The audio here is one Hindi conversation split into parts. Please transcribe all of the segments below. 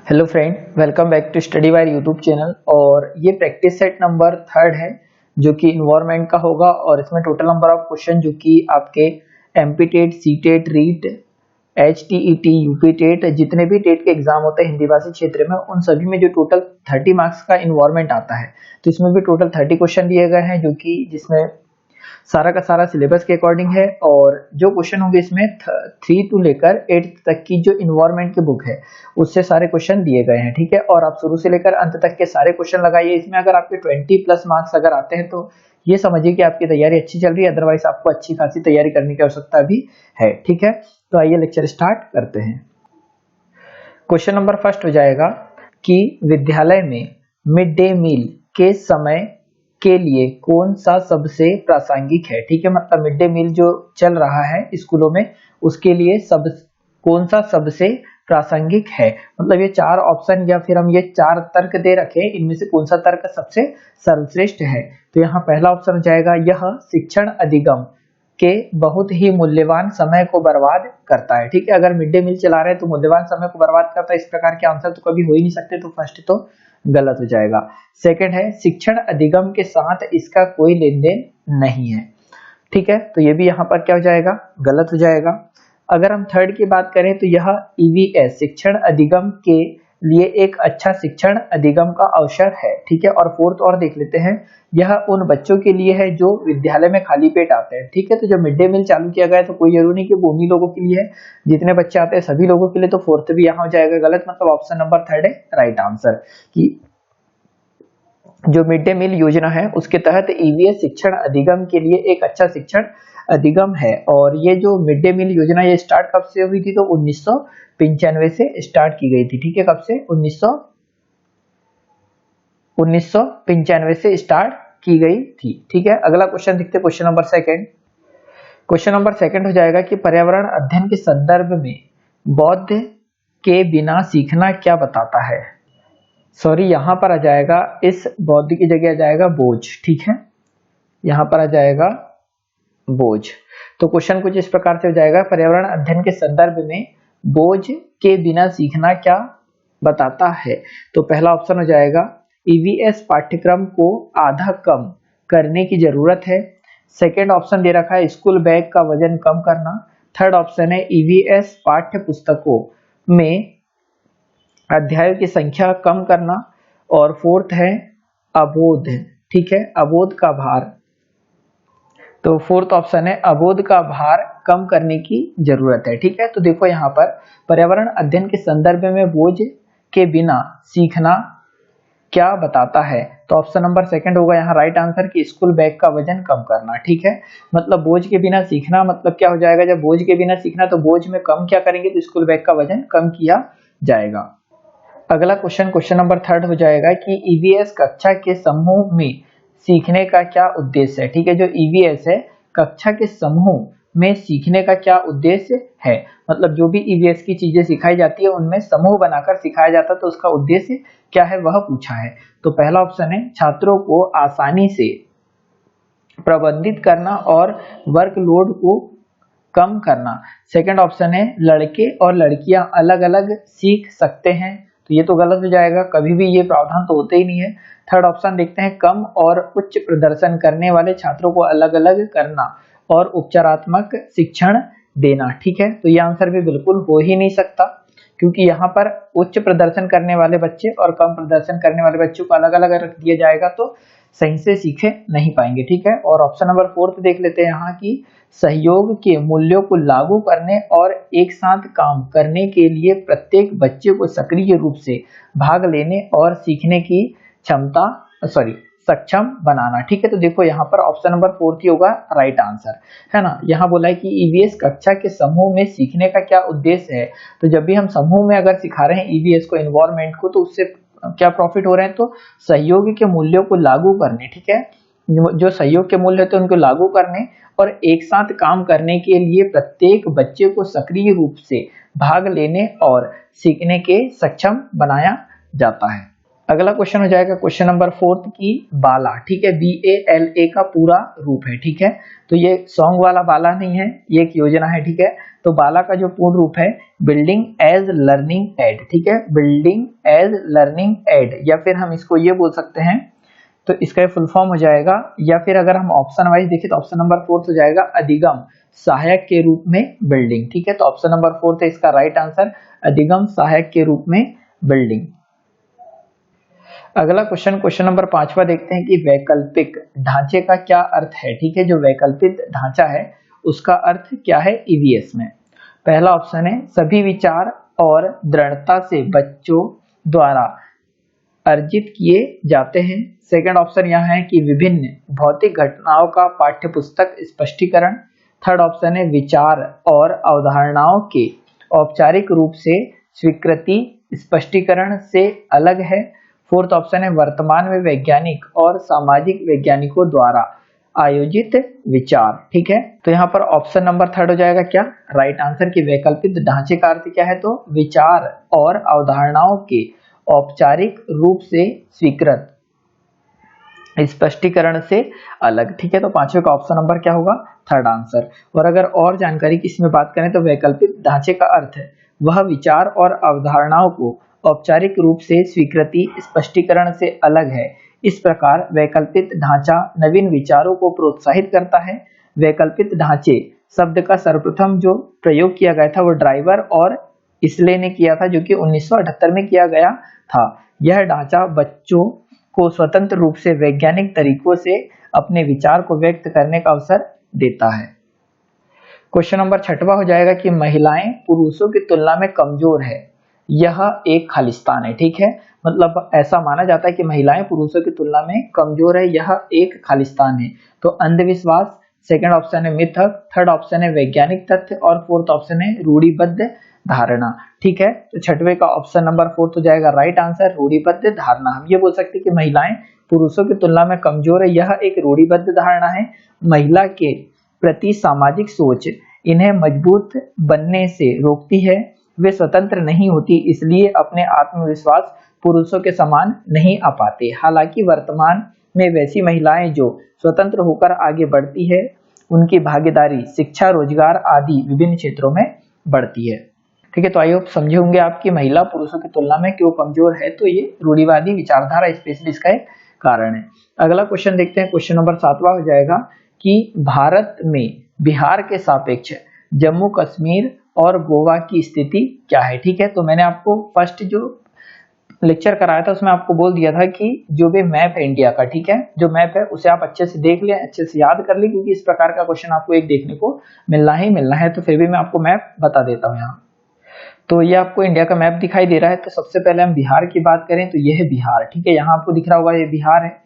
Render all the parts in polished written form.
Hello friend, welcome back to study wire YouTube channel. और ये प्रैक्टिस सेट नंबर 3 है जो कि इन्वायरमेंट का होगा। और इसमें टोटल नंबर ऑफ क्वेश्चन जो कि आपके MP TET, C TET, REET, HTET, UP TET, जितने भी टेट के एग्जाम होते हैं हिंदी भाषी क्षेत्र में, उन सभी में जो टोटल 30 मार्क्स का इन्वायरमेंट आता है, तो इसमें भी टोटल 30 क्वेश्चन दिए गए हैं जो कि जिसमें सारा का सारा सिलेबस के अकॉर्डिंग है। और जो क्वेश्चन होंगे इसमें 3 to लेकर 8 तक की जो इन्वायरमेंट की बुक है उससे सारे क्वेश्चन दिए गए हैं, ठीक है। और आप शुरू से लेकर अंत तक के सारे क्वेश्चन लगाइए। इसमें अगर आपके 20 प्लस मार्क्स अगर आते हैं तो ये समझिए कि आपकी तैयारी अच्छी चल रही है, अदरवाइज आपको अच्छी खासी तैयारी करने की आवश्यकता भी है, ठीक है। तो आइए लेक्चर स्टार्ट करते हैं। क्वेश्चन नंबर फर्स्ट हो जाएगा कि विद्यालय में मिड डे मील के समय के लिए कौन सा सबसे प्रासंगिक है, ठीक है। मतलब मिड डे मील जो चल रहा है स्कूलों में उसके लिए कौन सा सबसे प्रासंगिक है। मतलब ये 4 ऑप्शन या फिर हम ये 4 तर्क दे रखे, इनमें से कौन सा तर्क सबसे सर्वश्रेष्ठ है। तो यहाँ पहला ऑप्शन हो जाएगा, यह शिक्षण अधिगम के बहुत ही मूल्यवान समय को बर्बाद करता है, ठीक है। अगर मिड डे मील चला रहे हैं तो मूल्यवान समय को बर्बाद करता है, इस प्रकार के आंसर तो कभी हो ही नहीं सकते, तो फर्स्ट तो गलत हो जाएगा। सेकंड है, शिक्षण अधिगम के साथ इसका कोई लेन देन नहीं है, ठीक है। तो ये भी यहाँ पर क्या हो जाएगा, गलत हो जाएगा। अगर हम थर्ड की बात करें तो यह ईवीएस शिक्षण अधिगम के लिए एक अच्छा शिक्षण अधिगम का अवसर है, ठीक है। और फोर्थ और देख लेते हैं, यह उन बच्चों के लिए है जो विद्यालय में खाली पेट आते हैं, ठीक है। तो जब मिड डे मील चालू किया गया तो कोई जरूरी नहीं कि वो उन्हीं लोगों के लिए है, जितने बच्चे आते हैं सभी लोगों के लिए। तो फोर्थ भी यहाँ हो जाएगा गलत, मतलब ऑप्शन नंबर 3 है राइट आंसर। कि जो मिड डे मील योजना है उसके तहत ईवीएस शिक्षण अधिगम के लिए एक अच्छा शिक्षण अधिगम है। और ये जो मिड डे मील योजना ये स्टार्ट कब से हुई थी, तो 1995 से स्टार्ट की गई थी, ठीक है। कब से, 1995 से स्टार्ट की गई थी, ठीक है। अगला क्वेश्चन देखते, question number second. Question number second हो जाएगा कि पर्यावरण अध्ययन के संदर्भ में बौद्ध के बिना सीखना क्या बताता है। सॉरी, यहां पर आ जाएगा, इस बौद्ध की जगह आ जाएगा बोझ, ठीक है। यहां पर आ जाएगा बोझ। तो क्वेश्चन कुछ इस प्रकार से हो जाएगा, पर्यावरण अध्ययन के संदर्भ में बोझ के बिना सीखना क्या बताता है। तो पहला ऑप्शन हो जाएगा, ईवीएस पाठ्यक्रम को आधा कम करने की जरूरत है। सेकेंड ऑप्शन दे रखा है, स्कूल बैग का वजन कम करना। थर्ड ऑप्शन है, ईवीएस पाठ्य पुस्तकों में अध्यायों की संख्या कम करना। और फोर्थ है अबोध, ठीक है, अबोध का भार। तो फोर्थ ऑप्शन है अबोध का भार कम करने की जरूरत है, ठीक है। तो देखो यहाँ पर पर्यावरण अध्ययन के संदर्भ में बोझ के बिना सीखना क्या बताता है, तो ऑप्शन नंबर सेकंड होगा यहाँ राइट आंसर कि स्कूल बैग का वजन कम करना, ठीक है। मतलब बोझ के बिना सीखना मतलब क्या हो जाएगा, जब बोझ के बिना सीखना तो बोझ में कम क्या करेंगे, तो स्कूल बैग का वजन कम किया जाएगा। अगला क्वेश्चन, क्वेश्चन नंबर 3 हो जाएगा कि ईवीएस कक्षा के समूह में सीखने का क्या उद्देश्य है, ठीक है। जो ईवीएस है, कक्षा के समूह में सीखने का क्या उद्देश्य है। मतलब जो भी ईवीएस की चीजें सिखाई जाती है उनमें समूह बनाकर सिखाया जाता है, तो उसका उद्देश्य क्या है वह पूछा है। तो पहला ऑप्शन है, छात्रों को आसानी से प्रबंधित करना और वर्कलोड को कम करना। सेकंड ऑप्शन है, लड़के और लड़कियां अलग अलग सीख सकते हैं। तो ये तो गलत हो जाएगा, कभी भी ये प्रावधान तो होते ही नहीं है। थर्ड ऑप्शन देखते हैं, कम और उच्च प्रदर्शन करने वाले छात्रों को अलग अलग करना और उपचारात्मक शिक्षण देना, ठीक है। तो ये आंसर भी बिल्कुल हो ही नहीं सकता, क्योंकि यहाँ पर उच्च प्रदर्शन करने वाले बच्चे और कम प्रदर्शन करने वाले बच्चों को अलग अलग रख दिया जाएगा तो सही से सीखे नहीं पाएंगे, ठीक है। और ऑप्शन नंबर 4 देख लेते हैं यहाँ की, सहयोग के मूल्यों को लागू करने और एक साथ काम करने के लिए प्रत्येक बच्चे को सक्रिय रूप से भाग लेने और सीखने की सक्षम बनाना, ठीक है। तो देखो यहाँ पर ऑप्शन नंबर 4 ही होगा राइट आंसर, है ना। यहाँ बोला है कि ईवीएस कक्षा के समूह में सीखने का क्या उद्देश्य है। तो जब भी हम समूह में अगर सिखा रहे हैं ईवीएस को, एनवायरमेंट को, तो उससे क्या प्रॉफिट हो रहे हैं, तो सहयोग के मूल्यों को लागू करने, ठीक है। जो सहयोग के मूल्य होते हैं उनको लागू करने और एक साथ काम करने के लिए प्रत्येक बच्चे को सक्रिय रूप से भाग लेने और सीखने के सक्षम बनाया जाता है। अगला क्वेश्चन हो जाएगा क्वेश्चन नंबर 4 की बाला, ठीक है, BALA का पूरा रूप है, ठीक है। तो ये सॉन्ग वाला बाला नहीं है, ये एक योजना है, ठीक है। तो बाला का जो पूर्ण रूप है बिल्डिंग एज लर्निंग एड, ठीक है, बिल्डिंग एज लर्निंग एड, या फिर हम इसको ये बोल सकते हैं, तो इसका फुल फॉर्म हो जाएगा, या फिर अगर हम ऑप्शन वाइज देखें तो ऑप्शन नंबर 4 हो जाएगा अधिगम सहायक के रूप में बिल्डिंग, ठीक है। तो ऑप्शन नंबर 4 है इसका राइट आंसर, अधिगम सहायक के रूप में बिल्डिंग। अगला क्वेश्चन, क्वेश्चन नंबर 5वां देखते हैं कि वैकल्पिक ढांचे का क्या अर्थ है, ठीक है। जो वैकल्पिक ढांचा है उसका अर्थ क्या है ईवीएस में। पहला ऑप्शन है सभी विचार और दृढ़ता से बच्चों द्वारा अर्जित किए जाते हैं। सेकंड ऑप्शन यह है कि विभिन्न भौतिक घटनाओं का पाठ्यपुस्तक स्पष्टीकरण। थर्ड ऑप्शन है विचार और अवधारणाओं के औपचारिक रूप से स्वीकृति स्पष्टीकरण से अलग है। फोर्थ ऑप्शन है वर्तमान में वैज्ञानिक और सामाजिक वैज्ञानिकों द्वारा आयोजित विचार, ठीक है। तो यहाँ पर ऑप्शन नंबर 3 हो जाएगा क्या राइट आंसर की वैकल्पिक ढांचे का अर्थ क्या है, तो विचार और अवधारणाओं के औपचारिक रूप से स्वीकृत स्पष्टीकरण से अलग, ठीक है। तो 5वें का ऑप्शन नंबर क्या होगा, थर्ड आंसर। और अगर और जानकारी की इसमें बात करें तो वैकल्पिक ढांचे का अर्थ है वह विचार और अवधारणाओं को औपचारिक रूप से स्वीकृति स्पष्टीकरण से अलग है। इस प्रकार वैकल्पिक ढांचा नवीन विचारों को प्रोत्साहित करता है। वैकल्पिक ढांचे शब्द का सर्वप्रथम जो प्रयोग किया गया था वो ड्राइवर और इसले ने किया था, जो कि 1978 में किया गया था। यह ढांचा बच्चों को स्वतंत्र रूप से वैज्ञानिक तरीकों से अपने विचार को व्यक्त करने का अवसर देता है। क्वेश्चन नंबर 6वां हो जाएगा कि महिलाएं पुरुषों की तुलना में कमजोर है, यह एक खालिस्तान है, ठीक है। मतलब ऐसा माना जाता है कि महिलाएं पुरुषों की तुलना में कमजोर है, यह एक खालिस्तान है। तो अंधविश्वास, सेकंड ऑप्शन है मिथक, थर्ड ऑप्शन है वैज्ञानिक तथ्य और फोर्थ ऑप्शन है रूढ़िबद्ध धारणा, ठीक है। तो 6वें का ऑप्शन नंबर 4 हो जाएगा राइट आंसर, रूढ़िबद्ध धारणा। हम ये बोल सकते हैं कि महिलाएं पुरुषों की तुलना में कमजोर है, यह एक रूढ़िबद्ध धारणा है। महिला के प्रति सामाजिक सोच इन्हें मजबूत बनने से रोकती है। वे स्वतंत्र नहीं होती, इसलिए अपने आत्मविश्वास पुरुषों के समान नहीं आ पाते। हालांकि वर्तमान में वैसी महिलाएं जो स्वतंत्र होकर आगे बढ़ती है, उनकी भागीदारी शिक्षा, रोजगार आदि विभिन्न क्षेत्रों में बढ़ती है, ठीक है। तो आई होप समझे होंगे आपकी महिला पुरुषों की तुलना में क्यों कमजोर है, तो ये रूढ़िवादी विचारधारा स्पेशली इसका एक कारण है। अगला क्वेश्चन देखते हैं, क्वेश्चन नंबर 7वां हो जाएगा कि भारत में बिहार के सापेक्ष जम्मू कश्मीर और गोवा की स्थिति क्या है, ठीक है। तो मैंने आपको फर्स्ट जो लेक्चर कराया था उसमें आपको बोल दिया था कि जो भी मैप है इंडिया का, ठीक है, जो मैप है उसे आप अच्छे से देख लें, अच्छे से याद कर लें, क्योंकि इस प्रकार का क्वेश्चन आपको एक देखने को मिलना ही मिलना है। तो फिर भी मैं आपको मैप बता देता हूँ यहाँ। तो ये आपको इंडिया का मैप दिखाई दे रहा है। तो सबसे पहले हम बिहार की बात करें तो ये है बिहार, ठीक है, यहाँ आपको दिख रहा होगा ये बिहार है।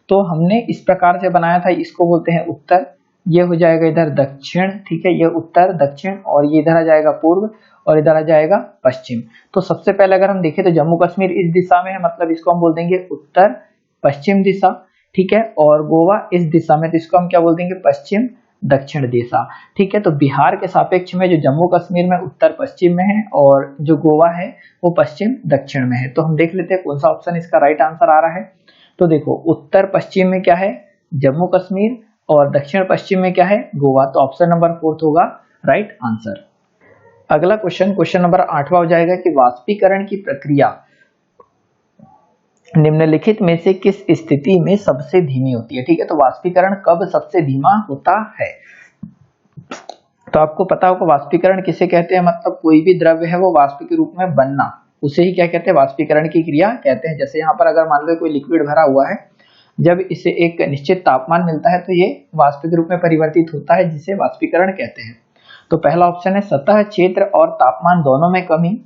तो हमने इस प्रकार से बनाया था, इसको बोलते हैं उत्तर, ये हो जाएगा इधर दक्षिण, ठीक है, ये उत्तर दक्षिण, और ये इधर आ जाएगा पूर्व और इधर आ जाएगा पश्चिम। तो सबसे पहले अगर हम देखें तो जम्मू कश्मीर इस दिशा में है, मतलब इसको हम बोल देंगे उत्तर पश्चिम दिशा, ठीक है, और गोवा इस दिशा में, तो इसको हम क्या बोल देंगे पश्चिम दक्षिण दिशा, ठीक है। तो बिहार के सापेक्ष में जो जम्मू कश्मीर में उत्तर पश्चिम में है और जो गोवा है वो पश्चिम दक्षिण में है। तो हम देख लेते हैं कौन सा ऑप्शन इसका राइट आंसर आ रहा है। तो देखो उत्तर पश्चिम में क्या है जम्मू कश्मीर और दक्षिण पश्चिम में क्या है गोवा। तो ऑप्शन नंबर 4 होगा राइट आंसर। अगला क्वेश्चन, क्वेश्चन नंबर 8वां हो जाएगा कि वाष्पीकरण की प्रक्रिया निम्नलिखित में से किस स्थिति में सबसे धीमी होती है, ठीक है। तो वाष्पीकरण कब सबसे धीमा होता है, तो आपको पता होगा वाष्पीकरण किसे कहते हैं, मतलब कोई भी द्रव्य है वो वाष्प के रूप में बनना, उसे ही क्या कहते हैं वाष्पीकरण की क्रिया कहते हैं। जैसे यहाँ पर अगर मान लो कोई लिक्विड भरा हुआ है, जब इसे एक निश्चित तापमान मिलता है तो ये वाष्प के रूप में परिवर्तित होता है, जिसे वाष्पीकरण कहते हैं। तो पहला ऑप्शन है सतह क्षेत्र और तापमान दोनों में कमी,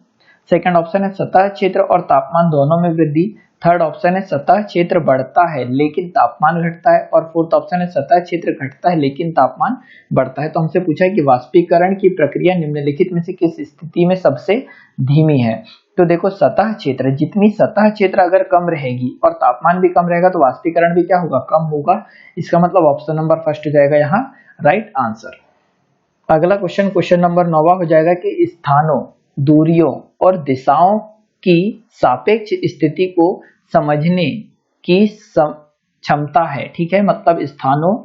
सेकंड ऑप्शन है सतह क्षेत्र और तापमान दोनों में वृद्धि, थर्ड ऑप्शन है सतह क्षेत्र बढ़ता है लेकिन तापमान घटता है, और फोर्थ ऑप्शन है सतह क्षेत्र घटता है लेकिन तापमान बढ़ता है। तो हमसे पूछा है कि वाष्पीकरण की प्रक्रिया निम्नलिखित में से किस स्थिति में सबसे धीमी है। तो देखो सतह क्षेत्र, जितनी सतह क्षेत्र अगर कम रहेगी और तापमान भी कम रहेगा तो वाष्पीकरण भी क्या होगा कम होगा। इसका मतलब ऑप्शन नंबर फर्स्ट हो जाएगा यहाँ राइट आंसर। अगला क्वेश्चन, क्वेश्चन नंबर 9वां हो जाएगा कि स्थानों, दूरियों और दिशाओं की सापेक्ष स्थिति को समझने की क्षमता है। ठीक है, मतलब स्थानों,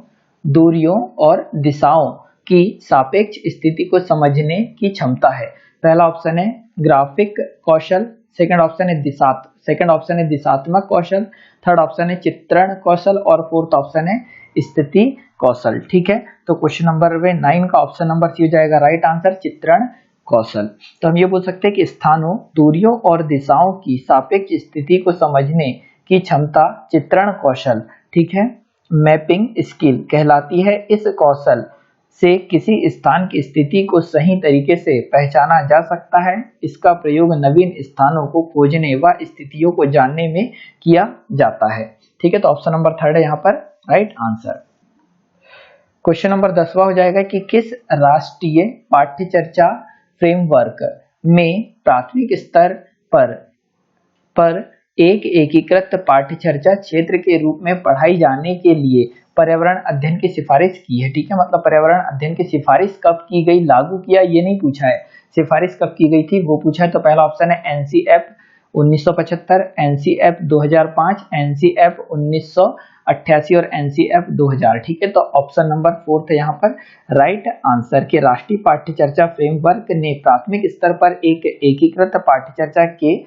दूरियों और दिशाओं की सापेक्ष स्थिति को समझने की क्षमता है। पहला ऑप्शन है ग्राफिक कौशल, सेकंड ऑप्शन है दिशात्मक कौशल, थर्ड ऑप्शन है चित्रण कौशल और फोर्थ ऑप्शन है स्थिति कौशल। ठीक है, तो क्वेश्चन नंबर 9 का ऑप्शन नंबर सी हो जाएगा राइट आंसर, चित्रण कौशल। तो हम ये बोल सकते हैं कि स्थानों, दूरियों और दिशाओं की सापेक्ष स्थिति को समझने की क्षमता चित्रण कौशल, ठीक है, मैपिंग स्किल कहलाती है। इस कौशल से किसी स्थान की स्थिति को सही तरीके से पहचाना जा सकता है। इसका प्रयोग नवीन स्थानों को खोजने व स्थितियों को जानने में किया जाता है। ठीक है, तो ऑप्शन नंबर थर्ड है यहाँ पर राइट आंसर। क्वेश्चन नंबर 10वां हो जाएगा कि किस राष्ट्रीय पाठ्यचर्या फ्रेमवर्क में प्राथमिक स्तर पर एक एकीकृत पाठ्यचर्या क्षेत्र के रूप में पढ़ाई जाने के लिए पर्यावरण अध्ययन की सिफारिश की है। ठीक है, मतलब पर्यावरण अध्ययन की सिफारिश कब की गई, लागू किया, ये नहीं पूछा है, सिफारिश कब की गई थी वो पूछा है। तो पहला ऑप्शन है एनसीएफ 1975, एनसीएफ 2005, एनसीएफ 1988 और एनसीएफ 2000। ठीक है, तो ऑप्शन नंबर फोर्थ है यहाँ पर राइट आंसर के राष्ट्रीय पाठ्यचर्या फ्रेमवर्क ने प्राथमिक स्तर पर एक एकीकृत पाठ्यचर्या के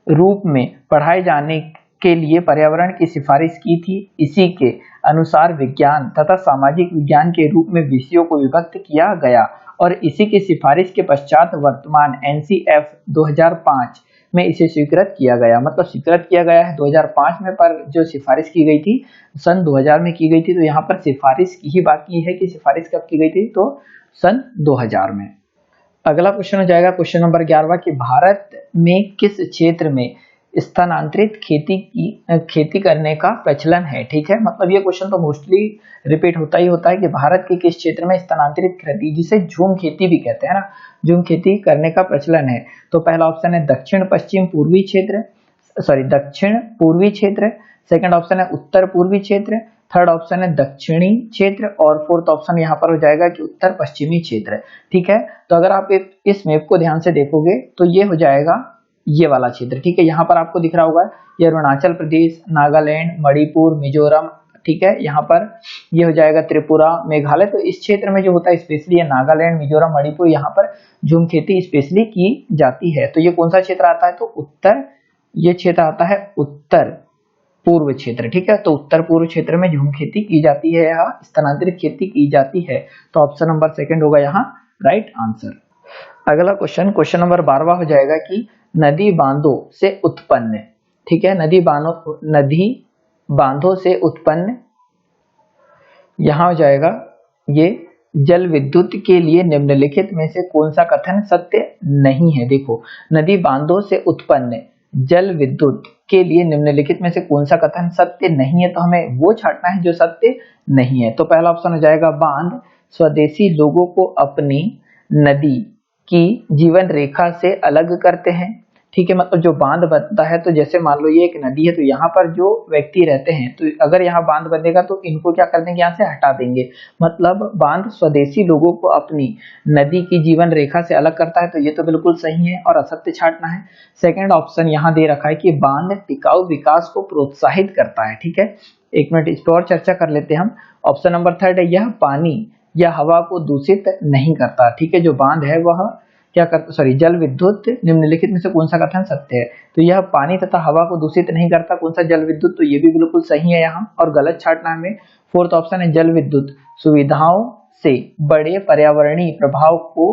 रूप में पढ़ाए जाने के लिए पर्यावरण की सिफारिश की थी। इसी के अनुसार विज्ञान तथा सामाजिक विज्ञान के रूप में विषयों को विभक्त किया गया और इसी की सिफारिश के पश्चात वर्तमान एनसीएफ 2005 में इसे स्वीकृत किया गया। मतलब स्वीकृत किया गया है 2005 में, पर जो सिफारिश की गई थी सन 2000 में की गई थी। तो यहाँ पर सिफारिश की ही बाकी है कि सिफारिश कब की गई थी, तो सन 2000 में। अगला क्वेश्चन हो जाएगा क्वेश्चन नंबर 11वां कि भारत में किस क्षेत्र में स्थानांतरित खेती करने का प्रचलन है। ठीक है, मतलब ये क्वेश्चन तो मोस्टली रिपीट होता है कि भारत के किस क्षेत्र में स्थानांतरित खेती, जिसे झूम खेती भी कहते हैं ना, झूम खेती करने का प्रचलन है। तो पहला ऑप्शन है दक्षिण पूर्वी क्षेत्र, सेकंड ऑप्शन है उत्तर पूर्वी क्षेत्र, थर्ड ऑप्शन है दक्षिणी क्षेत्र और फोर्थ ऑप्शन यहाँ पर हो जाएगा कि उत्तर पश्चिमी क्षेत्र। ठीक है, तो अगर आप इस मैप को ध्यान से देखोगे तो ये हो जाएगा ये वाला क्षेत्र। ठीक है, यहाँ पर आपको दिख रहा होगा ये अरुणाचल प्रदेश, नागालैंड, मणिपुर, मिजोरम। ठीक है, यहाँ पर ये हो जाएगा त्रिपुरा, मेघालय। तो इस क्षेत्र में जो होता है स्पेशली ये नागालैंड, मिजोरम, मणिपुर, यहाँ पर झूम खेती स्पेशली की जाती है। तो ये कौन सा क्षेत्र आता है, तो उत्तर, ये क्षेत्र आता है उत्तर पूर्व क्षेत्र। ठीक है, तो उत्तर पूर्व क्षेत्र में झूम खेती की जाती है, यहाँ स्थानांतरित खेती की जाती है। तो ऑप्शन नंबर सेकंड होगा यहाँ राइट आंसर। अगला क्वेश्चन नंबर 12वां हो जाएगा कि नदी बांधों से उत्पन्न, ठीक है, नदी बांधों से उत्पन्न, यहाँ हो जाएगा ये जल विद्युत के लिए निम्नलिखित में से कौन सा कथन सत्य नहीं है। देखो, नदी बांधों से उत्पन्न जल विद्युत के लिए निम्नलिखित में से कौन सा कथन सत्य नहीं है, तो हमें वो छांटना है जो सत्य नहीं है। तो पहला ऑप्शन हो जाएगा बांध स्वदेशी लोगों को अपनी नदी की जीवन रेखा से अलग करते हैं। ठीक है, मतलब जो बांध बनता है, तो जैसे मान लो ये एक नदी है, तो यहाँ पर जो व्यक्ति रहते हैं, तो अगर यहाँ बांध बनेगा तो इनको क्या कर देंगे, यहाँ से हटा देंगे। मतलब बांध स्वदेशी लोगों को अपनी नदी की जीवन रेखा से अलग करता है, तो ये तो बिल्कुल सही है और असत्य छांटना है। सेकंड ऑप्शन यहाँ दे रखा है कि बांध टिकाऊ विकास को प्रोत्साहित करता है। ठीक है, एक मिनट इस पर और चर्चा कर लेते हैं हम। ऑप्शन नंबर थर्ड है यह पानी या हवा को दूषित नहीं करता। ठीक है, जो बांध है वह क्या करता, सॉरी, जल विद्युत निम्नलिखित में से कौन सा कथन सत्य है, तो यह पानी तथा हवा को दूषित नहीं करता। कौन सा, जल विद्युत, तो ये भी बिल्कुल सही है यहाँ, और गलत छांटना हमें। फोर्थ ऑप्शन है जल विद्युत सुविधाओं से बड़े पर्यावरणीय प्रभाव को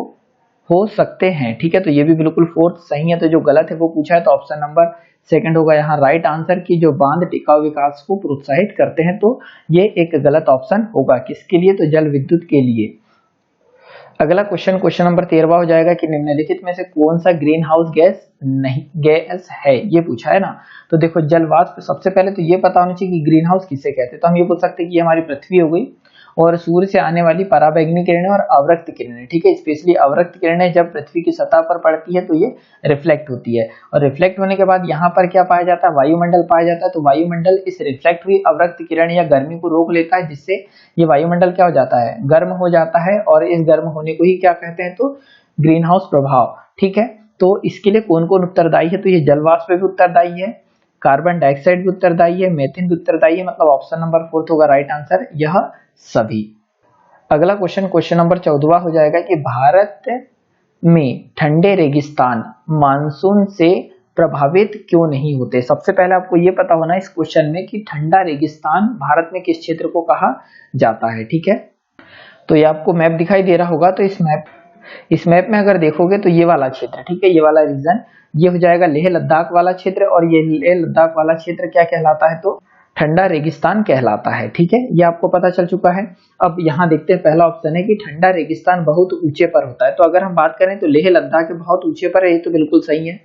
हो सकते हैं। ठीक है, तो ये भी बिल्कुल फोर्थ सही है। तो जो गलत है वो पूछा है, तो ऑप्शन नंबर सेकंड होगा यहाँ राइट आंसर की जो बांध टिकाऊ विकास को प्रोत्साहित करते हैं, तो ये एक गलत ऑप्शन होगा। किसके लिए, तो जल विद्युत के लिए। अगला क्वेश्चन नंबर 13वां हो जाएगा कि निम्नलिखित में से कौन सा ग्रीन हाउस गैस है, ये पूछा है ना। तो देखो, जल वाष्प, सबसे पहले तो ये पता होना चाहिए कि ग्रीन हाउस किसे कहते हैं। तो हम ये बोल सकते हैं कि ये हमारी पृथ्वी हो गई, और सूर्य से आने वाली पराबैंगनी किरणें और अवरक्त किरणें। ठीक है, स्पेशली अवरक्त किरणें जब पृथ्वी की सतह पर पड़ती है तो ये रिफ्लेक्ट होती है, और रिफ्लेक्ट होने के बाद यहाँ पर क्या पाया जाता है, वायुमंडल पाया जाता है। तो वायुमंडल इस रिफ्लेक्ट हुई अवरक्त किरण या गर्मी को रोक लेता है, जिससे ये वायुमंडल क्या हो जाता है, गर्म हो जाता है, और इस गर्म होने को ही क्या कहते हैं, तो ग्रीन हाउस प्रभाव। ठीक है, तो इसके लिए कौन कौन उत्तरदायी है, तो ये जल वाष्प भी उत्तरदायी है, कार्बन डाइऑक्साइड भी उत्तरदायी है, मीथेन भी उत्तरदायी है, मतलब ऑप्शन नंबर 4 होगा राइट आंसर यह सभी। अगला क्वेश्चन नंबर 14 हो जाएगा कि भारत में ठंडे रेगिस्तान मानसून से प्रभावित क्यों नहीं होते। सबसे पहले आपको ये पता होना इस क्वेश्चन में कि ठंडा रेगिस्तान भारत में किस क्षेत्र को कहा जाता है। ठीक है, तो ये आपको मैप दिखाई दे रहा होगा, तो इस मैप में अगर देखोगे तो ये वाला क्षेत्र, ठीक है, ये वाला रीजन ये हो जाएगा लेह लद्दाख वाला क्षेत्र, और ये लेह लद्दाख वाला क्षेत्र क्या कहलाता है, तो ठंडा रेगिस्तान कहलाता है। ठीक है, ये आपको पता चल चुका है। अब यहाँ देखते हैं, पहला ऑप्शन है कि ठंडा रेगिस्तान बहुत ऊंचे पर होता है। तो अगर हम बात करें तो लेह लद्दाख बहुत ऊंचे पर है, ये तो बिल्कुल सही है,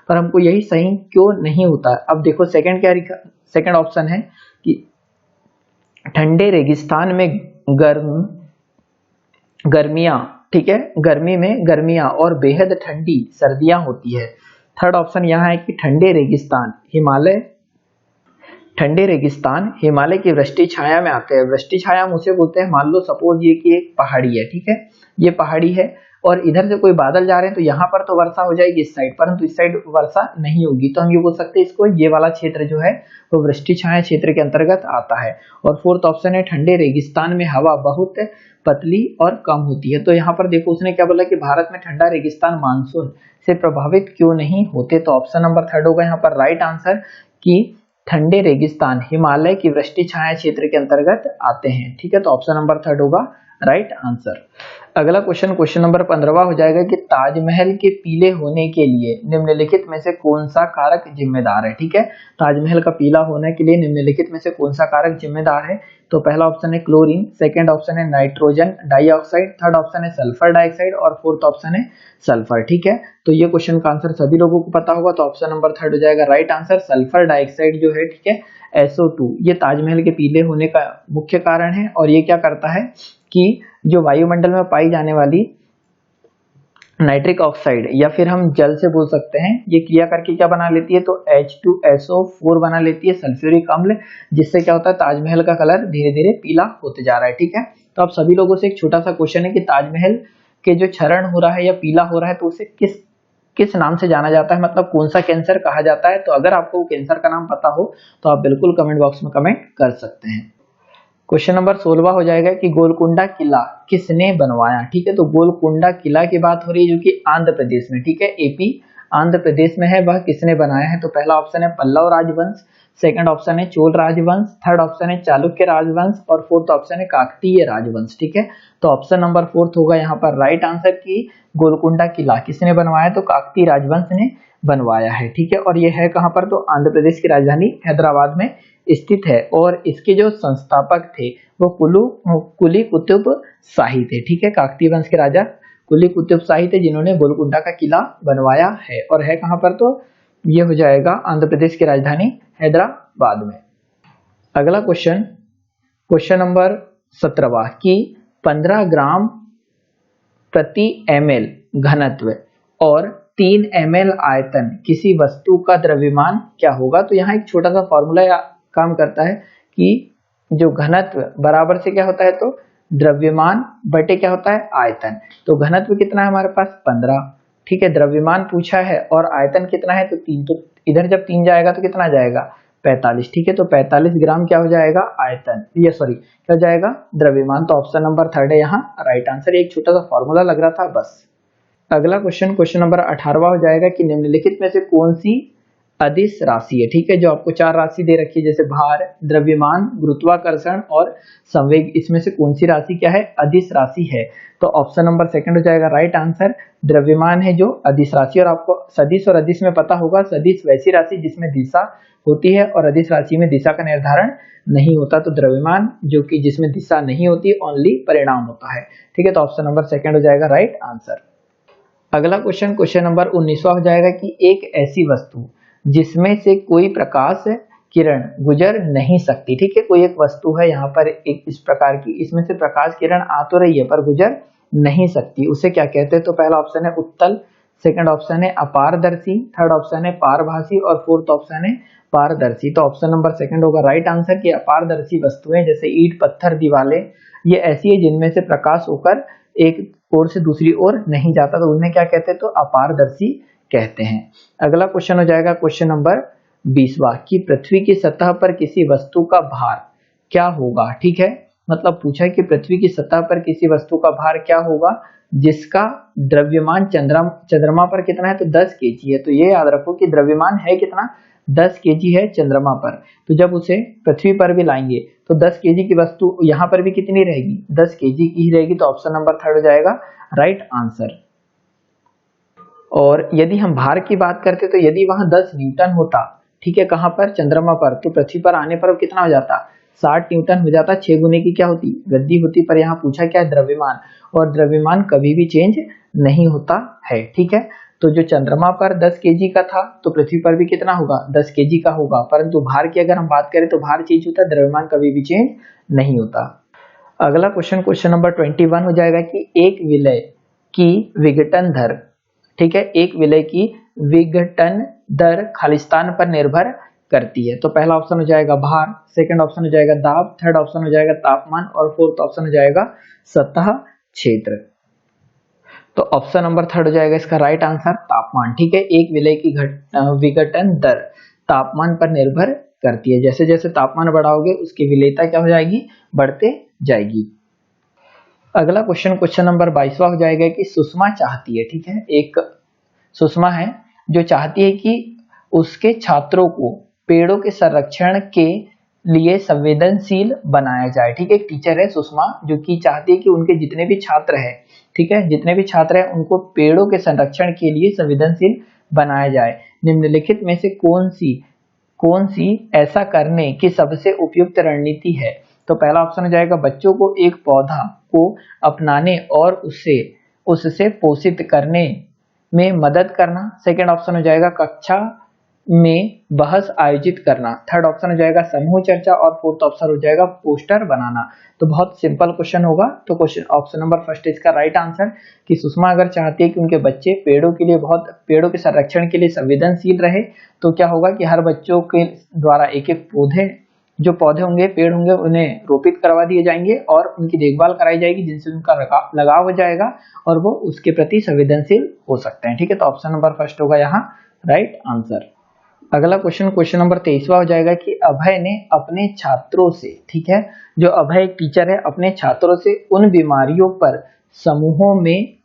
पर हमको यही सही क्यों नहीं होता। अब देखो सेकंड ऑप्शन है कि ठंडे रेगिस्तान में गर्मियां, ठीक है, गर्मी में गर्मियां और बेहद ठंडी सर्दियां होती है। थर्ड ऑप्शन यहाँ है कि ठंडे रेगिस्तान हिमालय की वृष्टि छाया में आते हैं। वृष्टि छाया हम उसे बोलते हैं, मान लो सपोज ये कि एक पहाड़ी है, ठीक है, ये पहाड़ी है और इधर से कोई बादल जा रहे हैं, तो यहाँ पर तो वर्षा हो जाएगी इस साइड, परंतु इस साइड वर्षा नहीं होगी, तो हम ये बोल सकते हैं इसको ये वाला क्षेत्र जो है वो वृष्टि छाया क्षेत्र के अंतर्गत आता है। और फोर्थ ऑप्शन है ठंडे रेगिस्तान में हवा बहुत पतली और कम होती है। तो यहाँ पर देखो उसने क्या बोला कि भारत में ठंडा रेगिस्तान मानसून से प्रभावित क्यों नहीं होते, तो ऑप्शन नंबर 3 होगा यहाँ पर राइट आंसर कि ठंडे रेगिस्तान हिमालय की वृष्टि छाया क्षेत्र के अंतर्गत आते हैं। ठीक है, तो ऑप्शन नंबर 3 होगा राइट आंसर। अगला क्वेश्चन नंबर 15 हो जाएगा कि ताजमहल के पीले होने के लिए निम्नलिखित में से कौन सा कारक जिम्मेदार है। ठीक है, ताजमहल का पीला होने के लिए निम्नलिखित में से कौन सा कारक जिम्मेदार है, तो पहला ऑप्शन है क्लोरीन, सेकंड ऑप्शन है नाइट्रोजन डाइऑक्साइड, थर्ड ऑप्शन है सल्फर डाइऑक्साइड और फोर्थ ऑप्शन है सल्फर। ठीक है, तो ये क्वेश्चन का आंसर सभी लोगों को पता होगा, तो ऑप्शन नंबर 3 हो जाएगा राइट आंसर सल्फर डाइऑक्साइड जो है, ठीक है, SO2, ये ताजमहल के पीले होने का मुख्य कारण है। और ये क्या करता है कि जो वायुमंडल में पाई जाने वाली नाइट्रिक ऑक्साइड या फिर हम जल से बोल सकते हैं, ये क्रिया करके क्या बना लेती है, तो H2SO4 बना लेती है सल्फ्यूरिक अम्ल, जिससे क्या होता है ताजमहल का कलर धीरे धीरे पीला होते जा रहा है। ठीक है, तो आप सभी लोगों से एक छोटा सा क्वेश्चन है कि ताजमहल के जो क्षरण हो रहा है या पीला हो रहा है, तो उसे किस नाम से जाना जाता है, मतलब कौन सा कैंसर कहा जाता है। तो अगर आपको कैंसर का नाम पता हो तो आप बिल्कुल कमेंट बॉक्स में कमेंट कर सकते हैं। क्वेश्चन नंबर 16 हो जाएगा कि गोलकुंडा किला किसने बनवाया। ठीक है, तो गोलकुंडा किला की बात हो रही है जो कि आंध्र प्रदेश में, ठीक है, AP आंध्र प्रदेश में है, वह किसने बनाया है, तो पहला ऑप्शन है पल्लव राजवंश, सेकंड ऑप्शन है चोल राजवंश, थर्ड ऑप्शन है चालुक्य राजवंश और फोर्थ ऑप्शन है काकतीय राजवंश। ठीक है, तो ऑप्शन नंबर 4 होगा यहाँ पर राइट आंसर की गोलकुंडा किला किसने बनवाया, तो काकतीय राजवंश ने बनवाया है। ठीक है, और ये है कहाँ पर, तो आंध्र प्रदेश की राजधानी हैदराबाद में स्थित है और इसके जो संस्थापक थे वो कुली कुतुब शाही थे। ठीक है, काकतीय वंश के राजा कुली कुतुब शाही थे जिन्होंने गोलकुंडा का किला बनवाया है, और है कहाँ पर, तो ये हो जाएगा आंध्र प्रदेश की राजधानी हैदराबाद में। अगला क्वेश्चन नंबर 17 कि 15 ग्राम प्रति ml घनत्व और 3 ml आयतन किसी वस्तु का द्रव्यमान क्या होगा। तो यहाँ एक छोटा सा फॉर्मूला काम करता है कि जो घनत्व बराबर से क्या होता है, तो द्रव्यमान बटे क्या होता है, आयतन। तो घनत्व कितना है हमारे पास 15, ठीक है, द्रव्यमान पूछा है और आयतन कितना है, तो 3, तो इधर जब 3 जाएगा तो कितना जाएगा 45। ठीक है, तो 45 ग्राम क्या हो जाएगा आयतन, ये सॉरी क्या हो जाएगा द्रव्यमान। तो ऑप्शन नंबर 3 है यहाँ राइट आंसर, एक छोटा सा फॉर्मूला लग रहा था बस। अगला क्वेश्चन नंबर 18 हो जाएगा कि निम्नलिखित में से कौन सी अदिश राशि है। ठीक है, जो आपको 4 राशि दे रखी है जैसे भार, द्रव्यमान, गुरुत्वाकर्षण और संवेग, इसमें से कौन सी राशि क्या है, अदिश राशि है। तो ऑप्शन नंबर 2 हो जाएगा राइट आंसर, द्रव्यमान है जो अदिश राशि। और आपको सदिश और अदिश में पता होगा, सदिश वैसी राशि जिसमें दिशा होती है और अदिश राशि में दिशा का निर्धारण नहीं होता। तो द्रव्यमान जो कि जिसमें दिशा नहीं होती, ओनली परिणाम होता है। ठीक है, तो ऑप्शन नंबर 2 हो जाएगा राइट आंसर। अगला क्वेश्चन नंबर 19 हो जाएगा कि एक ऐसी वस्तु जिसमें से कोई प्रकाश किरण गुजर नहीं सकती। ठीक है, कोई एक वस्तु है यहाँ पर एक इस प्रकार की, इसमें से प्रकाश किरण आ तो रही है पर गुजर नहीं सकती, उसे क्या कहते हैं। तो पहला ऑप्शन है उत्तल, सेकंड ऑप्शन है अपारदर्शी, थर्ड ऑप्शन है पारभासी और फोर्थ ऑप्शन है पारदर्शी। तो ऑप्शन नंबर 2 होगा राइट आंसर की अपारदर्शी वस्तुएं जैसे ईंट, पत्थर, दीवारें, ये ऐसी है जिनमें से प्रकाश होकर एक ओर से दूसरी ओर नहीं जाता, तो उन्हें क्या कहते हैं, तो अपारदर्शी कहते हैं। अगला क्वेश्चन हो जाएगा क्वेश्चन नंबर 20वां कि पृथ्वी की सतह पर किसी वस्तु का भार क्या होगा। ठीक है, मतलब पूछा है कि पृथ्वी की सतह पर किसी वस्तु का भार क्या होगा जिसका द्रव्यमान चंद्रमा पर कितना है, तो 10 केजी है। तो ये याद रखो कि द्रव्यमान है कितना, 10 केजी है चंद्रमा पर। तो जब उसे पृथ्वी पर भी लाएंगे तो 10 केजी की वस्तु यहाँ पर भी कितनी रहेगी, 10 केजी की ही रहेगी। तो ऑप्शन नंबर 3 हो जाएगा राइट आंसर। और यदि हम भार की बात करते तो यदि वहां 10 न्यूटन होता, ठीक है, कहां पर, चंद्रमा पर, तो पृथ्वी पर आने पर कितना हो जाता, 60 न्यूटन हो जाता। 6 गुने की क्या होती, गद्दी होती। पर यहाँ पूछा क्या है, द्रव्यमान, और द्रव्यमान कभी भी चेंज नहीं होता है। ठीक है, तो जो चंद्रमा पर 10 केजी का था तो पृथ्वी पर भी कितना होगा, 10 केजी का होगा। परंतु भार की अगर हम बात करें तो भार चेंज होता है, द्रव्यमान कभी भी चेंज नहीं होता। अगला क्वेश्चन नंबर 21 हो जाएगा कि एक विलय की विघटन दर, ठीक है, एक विलय की विघटन दर खालिस्तान पर निर्भर करती है। तो पहला ऑप्शन हो जाएगा भार, सेकंड ऑप्शन हो जाएगा दाब, थर्ड ऑप्शन हो जाएगा तापमान, और फोर्थ ऑप्शन हो जाएगा सतह क्षेत्र। तो ऑप्शन नंबर 3 हो जाएगा इसका राइट आंसर, तापमान। ठीक है, एक विलय की विघटन दर तापमान पर निर्भर करती है। जैसे जैसे तापमान बढ़ाओगे उसकी विलेयता क्या हो जाएगी, बढ़ते जाएगी। अगला क्वेश्चन नंबर 22वां हो जाएगा कि सुषमा चाहती है, ठीक है, एक सुषमा है जो चाहती है कि उसके छात्रों को पेड़ों के संरक्षण के लिए संवेदनशील बनाया जाए। ठीक है, एक टीचर है सुषमा जो कि चाहती है कि उनके जितने भी छात्र हैं, ठीक है, जितने भी छात्र हैं उनको पेड़ों के संरक्षण के लिए संवेदनशील बनाया जाए। निम्नलिखित में से कौन सी ऐसा करने की सबसे उपयुक्त रणनीति है। तो पहला ऑप्शन हो जाएगा बच्चों को एक पौधा को अपनाने और उससे पोषित करने में मदद करना। सेकंड ऑप्शन हो जाएगा कक्षा में बहस आयोजित करना। थर्ड ऑप्शन हो जाएगा समूह चर्चा, और फोर्थ ऑप्शन हो जाएगा पोस्टर बनाना। तो बहुत सिंपल क्वेश्चन होगा। तो क्वेश्चन ऑप्शन नंबर फर्स्ट इसका राइट आंसर कि सुषमा अगर चाहती है कि उनके बच्चे पेड़ों के संरक्षण के लिए संवेदनशील रहे, तो क्या होगा कि हर बच्चों के द्वारा एक एक पौधे होंगे, पेड़ होंगे, उन्हें रोपित करवा दिए जाएंगे और उनकी देखभाल कराई जाएगी, जिनसे उनका लगाव हो जाएगा और वो उसके प्रति संवेदनशील हो सकते हैं। ठीक है, तो ऑप्शन नंबर फर्स्ट होगा यहाँ राइट आंसर। अगला क्वेश्चन नंबर 23वां हो जाएगा कि अभय ने अपने छात्रों से, ठीक है, जो अभय एक टीचर है, अपने छात्रों से उन बीमारियों पर समूहों में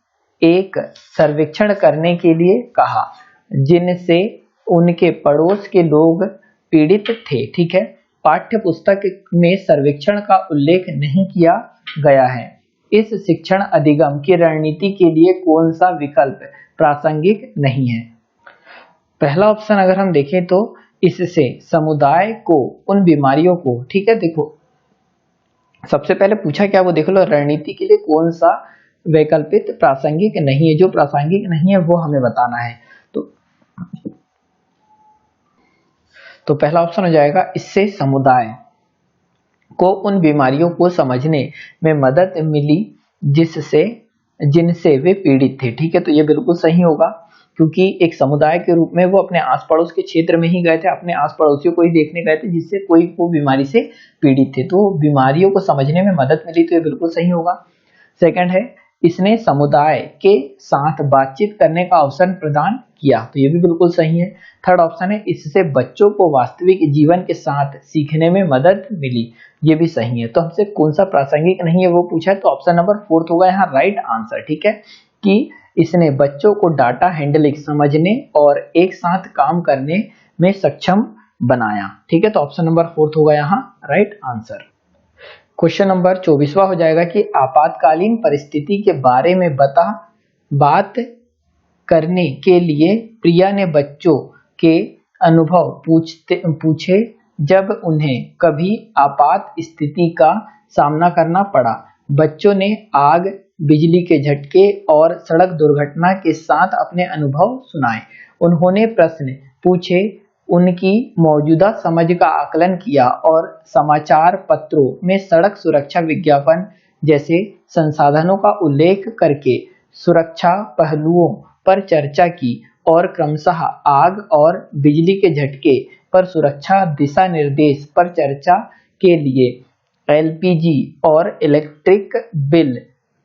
एक सर्वेक्षण करने के लिए कहा जिनसे उनके पड़ोस के लोग पीड़ित थे। ठीक है, पाठ्य पुस्तक में सर्वेक्षण का उल्लेख नहीं किया गया है। इस शिक्षण अधिगम की रणनीति के लिए कौन सा विकल्प प्रासंगिक नहीं है। पहला ऑप्शन अगर हम देखें तो इससे समुदाय को उन बीमारियों को, ठीक है, देखो सबसे पहले पूछा क्या, वो देख लो, रणनीति के लिए कौन सा वैकल्पिक प्रासंगिक नहीं है। जो प्रासंगिक नहीं है वो हमें बताना है। तो पहला ऑप्शन हो जाएगा इससे समुदाय को उन बीमारियों को समझने में मदद मिली जिनसे वे पीड़ित थे। ठीक है, तो ये बिल्कुल सही होगा, क्योंकि एक समुदाय के रूप में वो अपने आस पड़ोस के क्षेत्र में ही गए थे, अपने आस पड़ोसियों को ही देखने गए थे जिससे कोई वो बीमारी से पीड़ित थे, तो बीमारियों को समझने में मदद मिली, तो ये बिल्कुल सही होगा। सेकंड है इसने समुदाय के साथ बातचीत करने का अवसर प्रदान किया, तो ये भी बिल्कुल सही है। थर्ड ऑप्शन है इससे बच्चों को वास्तविक जीवन के साथ सीखने में मदद मिली, ये भी सही है। तो हमसे कौन सा प्रासंगिक नहीं है वो पूछा है, तो ऑप्शन नंबर फोर्थ होगा यहाँ राइट आंसर। ठीक है, कि इसने बच्चों को डाटा हैंडलिंग समझने और एक साथ काम करने में सक्षम बनाया। ठीक है, तो ऑप्शन नंबर फोर्थ होगा यहाँ राइट आंसर। क्वेश्चन नंबर 24वां हो जाएगा कि आपातकालीन परिस्थिति के बारे में बात करने के लिए प्रिया ने बच्चों के अनुभव पूछे जब उन्हें कभी आपात स्थिति का सामना करना पड़ा। बच्चों ने आग, बिजली के झटके और सड़क दुर्घटना के साथ अपने अनुभव सुनाए। उन्होंने प्रश्न पूछे, उनकी मौजूदा समझ का आकलन किया और समाचार पत्रों में सड़क सुरक्षा विज्ञापन जैसे संसाधनों का उल्लेख करके सुरक्षा पहलुओं पर चर्चा की और क्रमशः आग और बिजली के झटके पर सुरक्षा दिशा निर्देश पर चर्चा के लिए एलपीजी और इलेक्ट्रिक बिल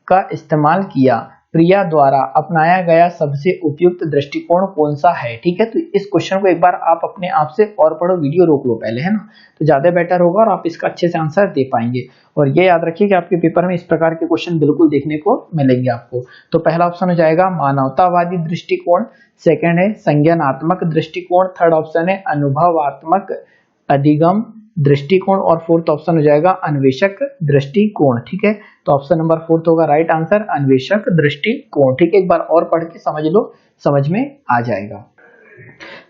का इस्तेमाल किया। प्रिया द्वारा अपनाया गया सबसे उपयुक्त दृष्टिकोण कौन सा है। ठीक है, तो इस क्वेश्चन को एक बार आप अपने आप से और पढ़ो, वीडियो रोक लो पहले, है ना, तो ज्यादा बेटर होगा और आप इसका अच्छे से आंसर दे पाएंगे। और ये याद रखिए कि आपके पेपर में इस प्रकार के क्वेश्चन बिल्कुल देखने को मिलेंगे आपको। तो पहला ऑप्शन हो जाएगा मानवतावादी दृष्टिकोण, सेकंड है संज्ञानात्मक दृष्टिकोण, थर्ड ऑप्शन है अनुभवात्मक अधिगम दृष्टिकोण और फोर्थ ऑप्शन हो जाएगा अन्वेषक दृष्टिकोण। ठीक है, तो ऑप्शन नंबर फोर्थ होगा राइट आंसर, अन्वेषक दृष्टिकोण। ठीक है, एक बार और पढ़ के समझ लो, समझ में आ जाएगा।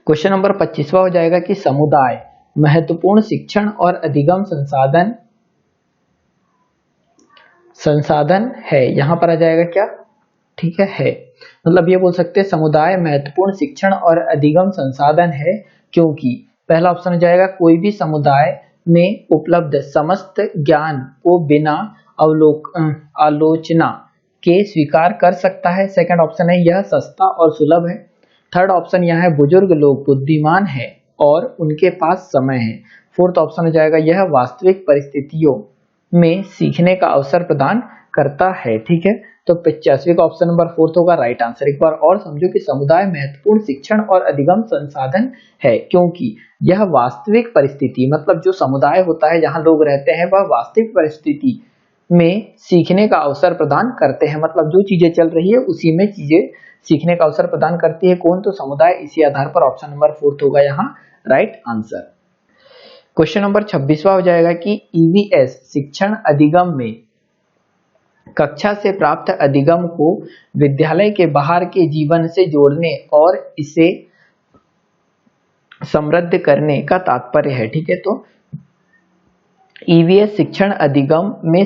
क्वेश्चन नंबर 25वां हो जाएगा कि समुदाय महत्वपूर्ण शिक्षण और अधिगम संसाधन है। यहां पर आ जाएगा क्या, ठीक है, मतलब ये बोल सकते हैं समुदाय महत्वपूर्ण शिक्षण और अधिगम संसाधन है, क्योंकि पहला ऑप्शन हो जाएगा कोई भी समुदाय में उपलब्ध समस्त ज्ञान को बिना आलोचना के स्वीकार कर सकता है। सेकंड ऑप्शन है यह सस्ता और सुलभ है। थर्ड ऑप्शन यह है बुजुर्ग लोग बुद्धिमान है और उनके पास समय है। फोर्थ ऑप्शन हो जाएगा यह वास्तविक परिस्थितियों में सीखने का अवसर प्रदान करता है। ठीक है, तो 85 का ऑप्शन नंबर फोर्थ होगा राइट आंसर। एक बार और समझो कि समुदाय महत्वपूर्ण शिक्षण और अधिगम संसाधन है, क्योंकि यह वास्तविक परिस्थिति, मतलब जो समुदाय होता है जहां लोग रहते हैं वह वास्तविक परिस्थिति में सीखने का अवसर प्रदान करते हैं, मतलब जो चीजें चल रही है उसी में चीजें सीखने का अवसर प्रदान करती है। कौन, तो समुदाय। इसी आधार पर ऑप्शन नंबर फोर्थ होगा यहाँ राइट आंसर। क्वेश्चन नंबर 26वां हो जाएगा कि ईवीएस शिक्षण अधिगम में कक्षा से प्राप्त अधिगम को विद्यालय के बाहर के जीवन से जोड़ने और इसे समृद्ध करने का तात्पर्य है। ठीक है, तो ईवीएस शिक्षण अधिगम में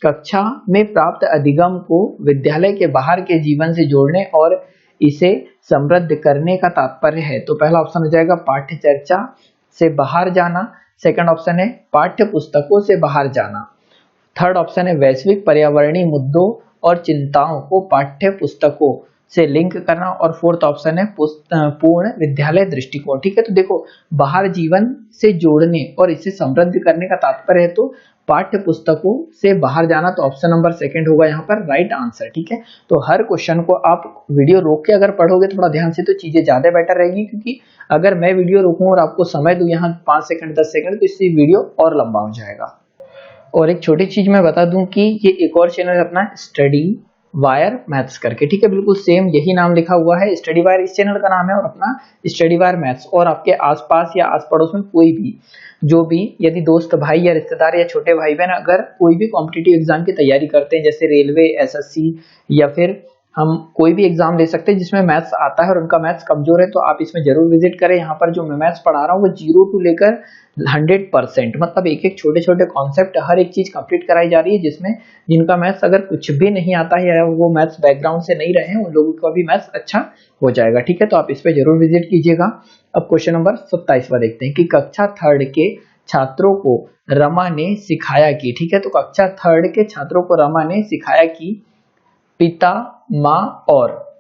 कक्षा में प्राप्त अधिगम को विद्यालय के बाहर के जीवन से जोड़ने और इसे समृद्ध करने का तात्पर्य है। तो पहला ऑप्शन हो जाएगा पाठ्य चर्चा से बाहर जाना, सेकंड ऑप्शन है पाठ्य पुस्तकों से बाहर जाना, थर्ड ऑप्शन है वैश्विक पर्यावरणीय मुद्दों और चिंताओं को पाठ्य पुस्तकों से लिंक करना और फोर्थ ऑप्शन है पूर्ण विद्यालय दृष्टिकोण। ठीक है, तो देखो बाहर जीवन से जोड़ने और इसे समृद्ध करने का तात्पर्य है तो पाठ्य पुस्तकों से बाहर जाना, तो ऑप्शन नंबर सेकंड होगा यहाँ पर राइट आंसर। ठीक है, तो हर क्वेश्चन को आप वीडियो रोक के अगर पढ़ोगे थोड़ा ध्यान से तो चीजें ज्यादा बेटर रहेगी, क्योंकि अगर मैं वीडियो रोकूं और आपको समय दूं यहाँ 5 सेकंड 10 सेकंड तो इससे वीडियो और लंबा हो जाएगा। और एक छोटी चीज मैं बता दूं कि ये एक और चैनल है अपना स्टडी वायर मैथ्स करके। ठीक है, बिल्कुल सेम यही नाम लिखा हुआ है, स्टडी वायर इस चैनल का नाम है और अपना स्टडी वायर मैथ्स। और आपके आसपास या आस पड़ोस में कोई भी जो भी यदि दोस्त भाई या रिश्तेदार या छोटे भाई बहन अगर कोई भी कॉम्पिटिटिव एग्जाम की तैयारी करते हैं, जैसे रेलवे, एसएससी या फिर हम कोई भी एग्जाम दे सकते हैं जिसमें मैथ्स आता है और उनका मैथ्स कमजोर है, तो आप इसमें जरूर विजिट करें। यहाँ पर जो मैं मैथ्स पढ़ा रहा हूँ वो 0 टू लेकर 100%, मतलब एक एक छोटे छोटे कॉन्सेप्ट हर एक चीज कंप्लीट कराई जा रही है, जिसमें जिनका मैथ्स अगर कुछ भी नहीं आता है या वो मैथ्स बैकग्राउंड से नहीं रहे हैं उन लोगों का भी मैथ्स अच्छा हो जाएगा। ठीक है, तो आप इस पे जरूर विजिट कीजिएगा। अब क्वेश्चन नंबर 27वां देखते हैं कि कक्षा 3rd के छात्रों को रमा ने सिखाया कि, ठीक है, तो कक्षा 3rd के छात्रों को रमा ने सिखाया कि पिता, माँ और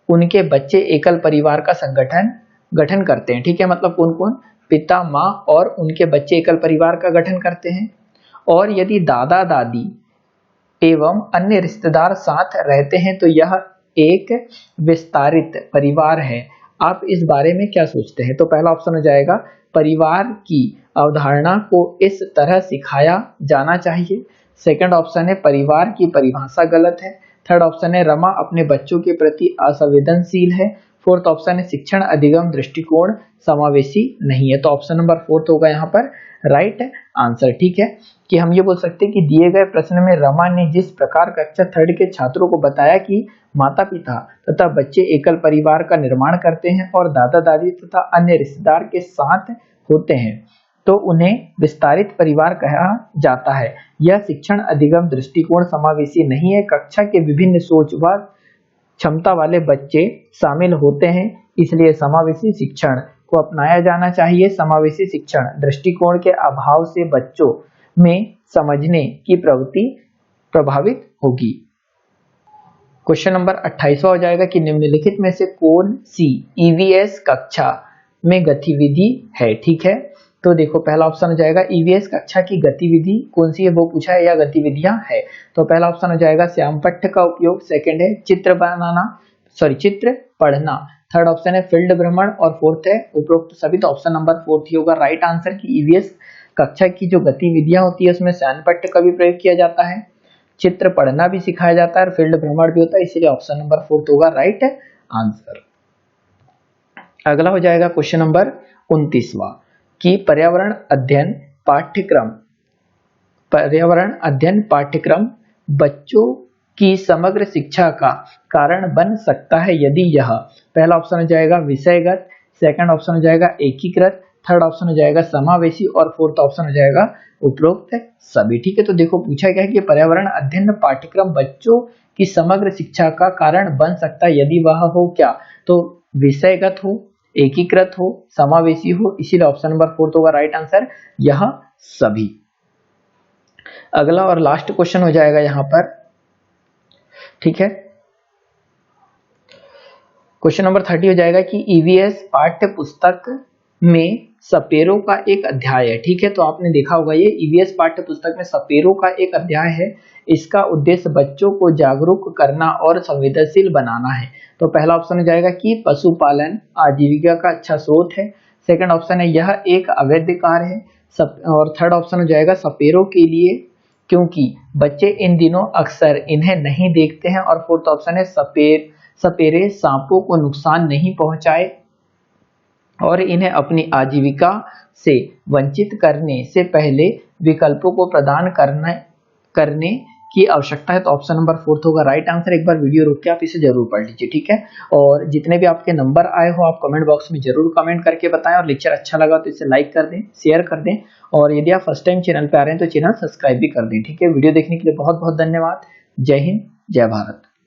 उनके बच्चे एकल परिवार का गठन करते हैं। ठीक है, मतलब कौन कौन, पिता, माँ और उनके बच्चे एकल परिवार का गठन करते हैं। और यदि दादा दादी एवं अन्य रिश्तेदार साथ रहते हैं तो यह एक विस्तारित परिवार है। आप इस बारे में क्या सोचते हैं? तो पहला ऑप्शन हो जाएगा परिवार की अवधारणा को इस तरह सिखाया जाना चाहिए। सेकंड ऑप्शन है परिवार की परिभाषा गलत है। थर्ड ऑप्शन है रमा अपने बच्चों के प्रति असंवेदनशील है। फोर्थ ऑप्शन है शिक्षण अधिगम दृष्टिकोण समावेशी नहीं है। तो ऑप्शन नंबर फोर्थ होगा यहाँ पर राइट आंसर। ठीक है, कि हम ये बोल सकते हैं कि दिए गए प्रश्न में रमा ने जिस प्रकार कक्षा 3rd के छात्रों को बताया कि माता पिता तथा बच्चे एकल परिवार का निर्माण करते हैं और दादा दादी तथा अन्य रिश्तेदार के साथ होते हैं तो उन्हें विस्तारित परिवार कहा जाता है। यह शिक्षण अधिगम दृष्टिकोण समावेशी नहीं है। कक्षा के विभिन्न सोच व क्षमता वाले बच्चे शामिल होते हैं, इसलिए समावेशी शिक्षण को अपनाया जाना चाहिए। समावेशी शिक्षण दृष्टिकोण के अभाव से बच्चों में समझने की प्रवृत्ति प्रभावित होगी। क्वेश्चन नंबर 28वां हो जाएगा कि निम्नलिखित में से कौन सी ईवीएस कक्षा में गतिविधि है। ठीक है, तो देखो पहला ऑप्शन हो जाएगा ईवीएस कक्षा की गतिविधि कौन सी है वो पूछा है या गतिविधियां है, तो पहला ऑप्शन हो जाएगा श्याम पट्ट का उपयोग, सेकंड है चित्र पढ़ना, थर्ड ऑप्शन है फील्ड भ्रमण और फोर्थ है उपरोक्त सभी। तो ऑप्शन नंबर फोर्थ ही होगा राइट आंसर की ईवीएस कक्षा की जो गतिविधियां होती है उसमें श्याम पट्ट का भी प्रयोग किया जाता है, चित्र पढ़ना भी सिखाया जाता है और फील्ड भ्रमण भी होता है, इसीलिए ऑप्शन नंबर फोर्थ होगा राइट आंसर। अगला हो जाएगा क्वेश्चन नंबर 29वां कि पर्यावरण अध्ययन पाठ्यक्रम बच्चों की समग्र शिक्षा का कारण बन सकता है यदि यह, पहला ऑप्शन हो जाएगा विषयगत, सेकंड ऑप्शन हो जाएगा एकीकृत, थर्ड ऑप्शन हो जाएगा समावेशी और फोर्थ ऑप्शन हो जाएगा उपरोक्त सभी। ठीक है, तो देखो पूछा गया है कि पर्यावरण अध्ययन पाठ्यक्रम बच्चों की समग्र शिक्षा का कारण बन सकता है यदि वह हो क्या, तो विषयगत हो, एकीकृत हो, समावेशी हो, इसीलिए ऑप्शन नंबर फोर्थ होगा राइट आंसर यह सभी। अगला और लास्ट क्वेश्चन हो जाएगा यहां पर, ठीक है, क्वेश्चन नंबर 30 हो जाएगा कि ईवीएस पाठ्य पुस्तक में सपेरों का एक अध्याय है। ठीक है, तो आपने देखा होगा ये ईवीएस पाठ्य पुस्तक में सपेरों का एक अध्याय है, इसका उद्देश्य बच्चों को जागरूक करना और संवेदनशील बनाना है। तो पहला ऑप्शन हो जाएगा कि पशुपालन आजीविका का अच्छा स्रोत है, सेकंड ऑप्शन है यह एक अवैध कार्य है, और थर्ड ऑप्शन हो जाएगा सपेरों के लिए क्योंकि बच्चे इन दिनों अक्सर इन्हें नहीं देखते हैं, और फोर्थ ऑप्शन है सपेरे सांपों को नुकसान नहीं पहुंचाए और इन्हें अपनी आजीविका से वंचित करने से पहले विकल्पों को प्रदान करने की आवश्यकता है। तो ऑप्शन नंबर फोर्थ होगा राइट आंसर। एक बार वीडियो रोक के आप इसे जरूर पढ़ लीजिए, ठीक है। और जितने भी आपके नंबर आए हो आप कमेंट बॉक्स में जरूर कमेंट करके बताएं, और लेक्चर अच्छा लगा तो इसे लाइक कर दें, शेयर कर दें, और यदि आप फर्स्ट टाइम चैनल पे आ रहे हैं तो चैनल सब्सक्राइब भी कर दें, ठीक है। वीडियो देखने के लिए बहुत बहुत धन्यवाद। जय हिंद, जय भारत।